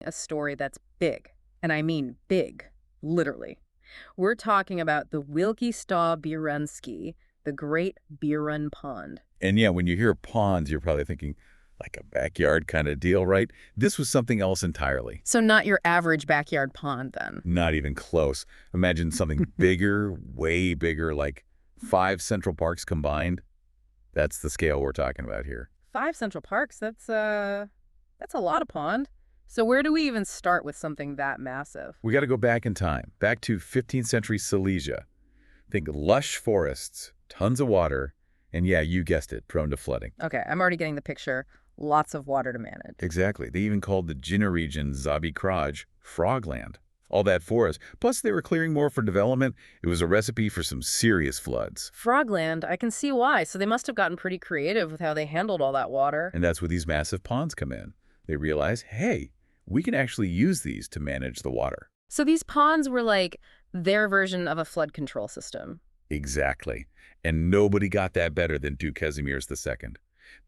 A story that's big, and I mean big, literally. We're talking about the Bierunsky, the Great Bierun Pond. And yeah, when you hear ponds, you're probably thinking like a backyard kind of deal, right? This was something else entirely. So not your average backyard pond, then. Not even close. Imagine something bigger, way bigger, like 5 Central Parks combined. That's the scale we're talking about here. 5 Central Parks, that's a lot of pond. So where do we even start with something that massive? We got to go back in time, back to 15th century Silesia. Think lush forests, tons of water, and yeah, you guessed it, prone to flooding. Okay, I'm already getting the picture. Lots of water to manage. Exactly. They even called the Jina region Zabi Kraj, frogland. All that forest. Plus, they were clearing more for development. It was a recipe for some serious floods. Frogland, I can see why. So they must have gotten pretty creative with how they handled all that water. And that's where these massive ponds come in. They realize, hey, we can actually use these to manage the water. So these ponds were like their version of a flood control system. Exactly. And nobody got that better than Duke Casimirs II.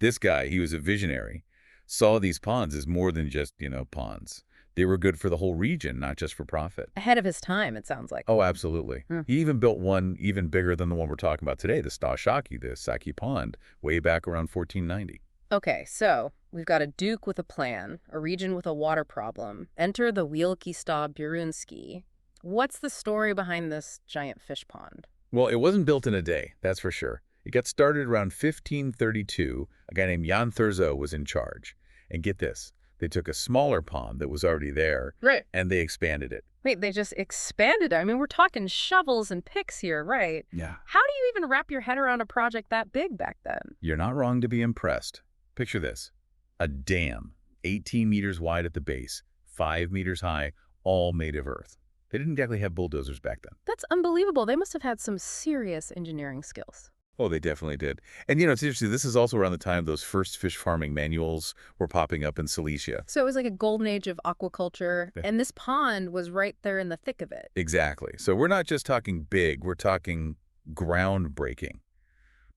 This guy, he was a visionary, saw these ponds as more than just, ponds. They were good for the whole region, not just for profit. Ahead of his time, it sounds like. Oh, absolutely. He even built one even bigger than the one we're talking about today, the Stashaki, the Saki Pond, way back around 1490. Okay, so we've got a duke with a plan, a region with a water problem. Enter the Wielki Bierunsky. What's the story behind this giant fish pond? Well, it wasn't built in a day, that's for sure. It got started around 1532. A guy named Jan Thurzo was in charge. And get this, they took a smaller pond that was already there, Right. and they expanded it. Wait, they just expanded it. I mean, we're talking shovels and picks here, right? Yeah. How do you even wrap your head around a project that big back then? You're not wrong to be impressed. Picture this. A dam, 18 meters wide at the base, 5 meters high, all made of earth. They didn't exactly have bulldozers back then. That's unbelievable. They must have had some serious engineering skills. Oh, they definitely did. And, it's interesting, this is also around the time those first fish farming manuals were popping up in Silesia. So it was like a golden age of aquaculture, Yeah. and this pond was right there in the thick of it. Exactly. So we're not just talking big, we're talking groundbreaking.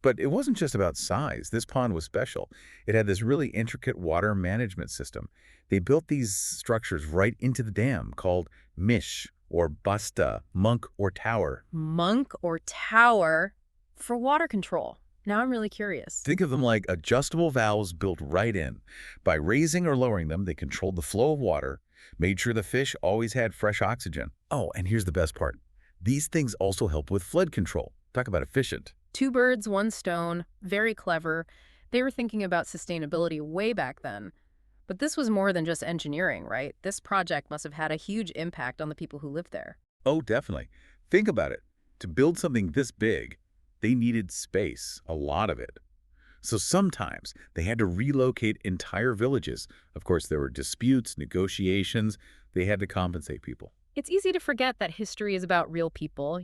But it wasn't just about size. This pond was special. It had this really intricate water management system. They built these structures right into the dam called mish or basta, monk or tower. Monk or tower for water control. Now I'm really curious. Think of them like adjustable valves built right in. By raising or lowering them, they controlled the flow of water, made sure the fish always had fresh oxygen. Oh, and here's the best part. These things also help with flood control. Talk about efficient. 2 birds, 1 stone. Very clever. They were thinking about sustainability way back then. But this was more than just engineering, right? This project must have had a huge impact on the people who lived there. Oh, definitely. Think about it. To build something this big, they needed space, a lot of it. So sometimes they had to relocate entire villages. Of course, there were disputes, negotiations. They had to compensate people. It's easy to forget that history is about real people,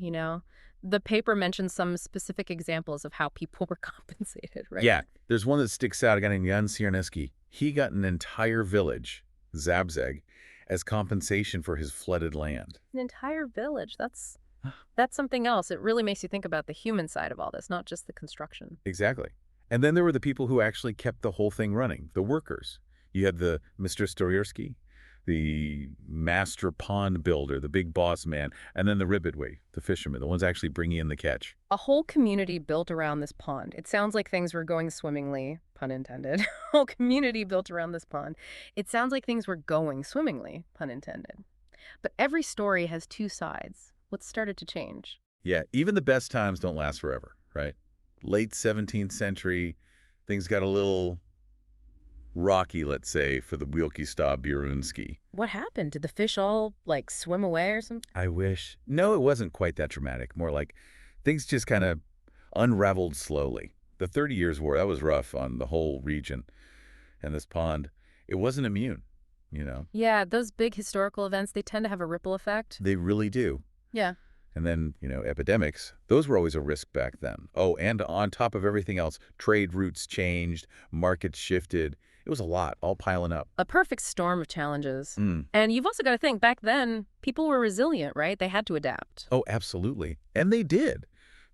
The paper mentions some specific examples of how people were compensated, right? Yeah, there's one that sticks out, a guy named Jan Cierneski. He got an entire village, Zabzeg, as compensation for his flooded land. An entire village. That's something else. It really makes you think about the human side of all this, not just the construction. Exactly. And then there were the people who actually kept the whole thing running, the workers. You had the Mr. Storyrsky, the master pond builder, the big boss man, and then the Ribbitway, the fisherman, the ones actually bringing in the catch. A whole community built around this pond. It sounds like things were going swimmingly, pun intended. A whole community built around this pond. It sounds like things were going swimmingly, pun intended. But every story has 2 sides. What started to change? Yeah, even the best times don't last forever, right? Late 17th century, things got a little rocky, let's say, for the Wielki Bierunsky. What happened? Did the fish all, swim away or something? I wish. No, it wasn't quite that dramatic. More like things just kind of unraveled slowly. The 30 Years' War, that was rough on the whole region. And this pond, it wasn't immune, Yeah, those big historical events, they tend to have a ripple effect. They really do. Yeah. And then, epidemics, those were always a risk back then. Oh, and on top of everything else, trade routes changed, markets shifted. It was a lot, all piling up. A perfect storm of challenges. And you've also got to think, back then, people were resilient, right? They had to adapt. Oh, absolutely. And they did.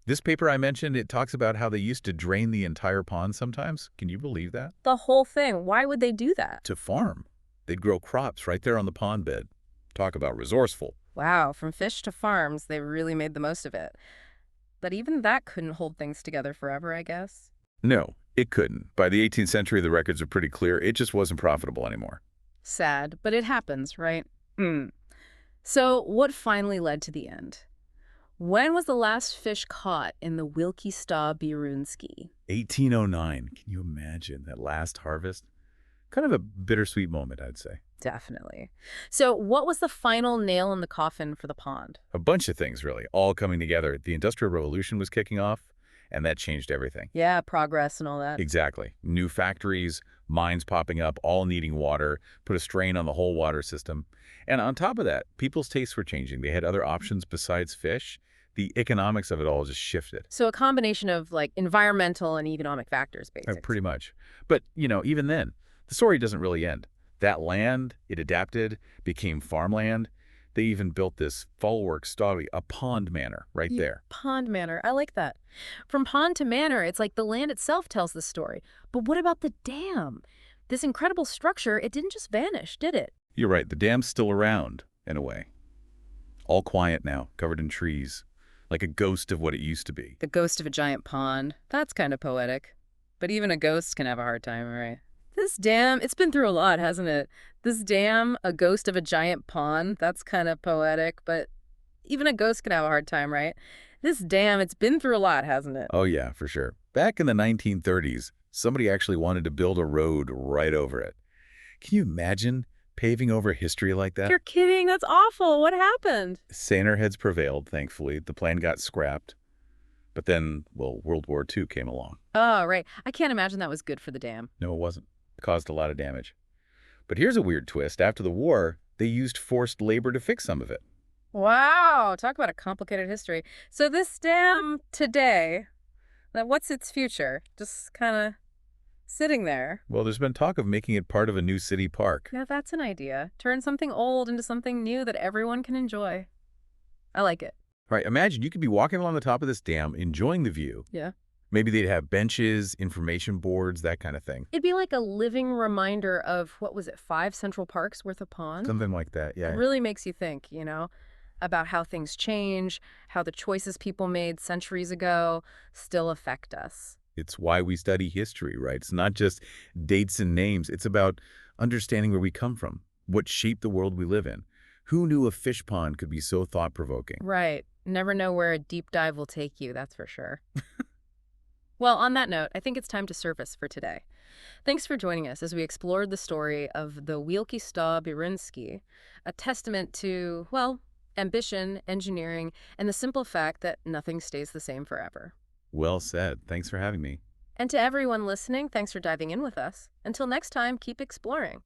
This paper I mentioned, it talks about how they used to drain the entire pond sometimes. Can you believe that? The whole thing. Why would they do that? To farm. They'd grow crops right there on the pond bed. Talk about resourceful. Wow, from fish to farms, they really made the most of it. But even that couldn't hold things together forever, I guess. No, it couldn't. By the 18th century, the records are pretty clear. It just wasn't profitable anymore. Sad, but it happens, right? Mm. So, what finally led to the end? When was the last fish caught in the Wilkie Bierunsky? 1809. Can you imagine that last harvest? Kind of a bittersweet moment, I'd say. Definitely. So, what was the final nail in the coffin for the pond? A bunch of things, really, all coming together. The Industrial Revolution was kicking off, and that changed everything. Yeah, progress and all that. Exactly. New factories, mines popping up, all needing water, put a strain on the whole water system. And on top of that, people's tastes were changing. They had other options besides fish. The economics of it all just shifted. So, a combination of like environmental and economic factors, basically. Pretty much. But, even then, the story doesn't really end. That land, it adapted, became farmland. They even built this folwark story, a pond manor right there. Pond manor. I like that. From pond to manor, it's like the land itself tells the story. But what about the dam? This incredible structure, it didn't just vanish, did it? You're right. The dam's still around, in a way. All quiet now, covered in trees, like a ghost of what it used to be. The ghost of a giant pond. That's kind of poetic. But even a ghost can have a hard time, right? This dam, it's been through a lot, hasn't it? This dam, a ghost of a giant pond, that's kind of poetic, but even a ghost can have a hard time, right? This dam, it's been through a lot, hasn't it? Oh, yeah, for sure. Back in the 1930s, somebody actually wanted to build a road right over it. Can you imagine paving over history like that? You're kidding. That's awful. What happened? Saner heads prevailed, thankfully. The plan got scrapped. But then, well, World War II came along. Oh, right. I can't imagine that was good for the dam. No, it wasn't. It caused a lot of damage. But here's a weird twist. After the war, they used forced labor to fix some of it. Wow. Talk about a complicated history. So this dam today, now what's its future? Just kind of sitting there. Well, there's been talk of making it part of a new city park. Yeah, that's an idea. Turn something old into something new that everyone can enjoy. I like it. Right, imagine you could be walking along the top of this dam, enjoying the view. Yeah. Maybe they'd have benches, information boards, that kind of thing. It'd be like a living reminder of, what was it, 5 Central Parks worth of ponds? Something like that, yeah. It really makes you think, about how things change, how the choices people made centuries ago still affect us. It's why we study history, right? It's not just dates and names. It's about understanding where we come from, what shaped the world we live in. Who knew a fish pond could be so thought-provoking? Right. Never know where a deep dive will take you, that's for sure. Well, on that note, I think it's time to surface for today. Thanks for joining us as we explored the story of the Wilkie Bierunsky, a testament to, well, ambition, engineering, and the simple fact that nothing stays the same forever. Well said. Thanks for having me. And to everyone listening, thanks for diving in with us. Until next time, keep exploring.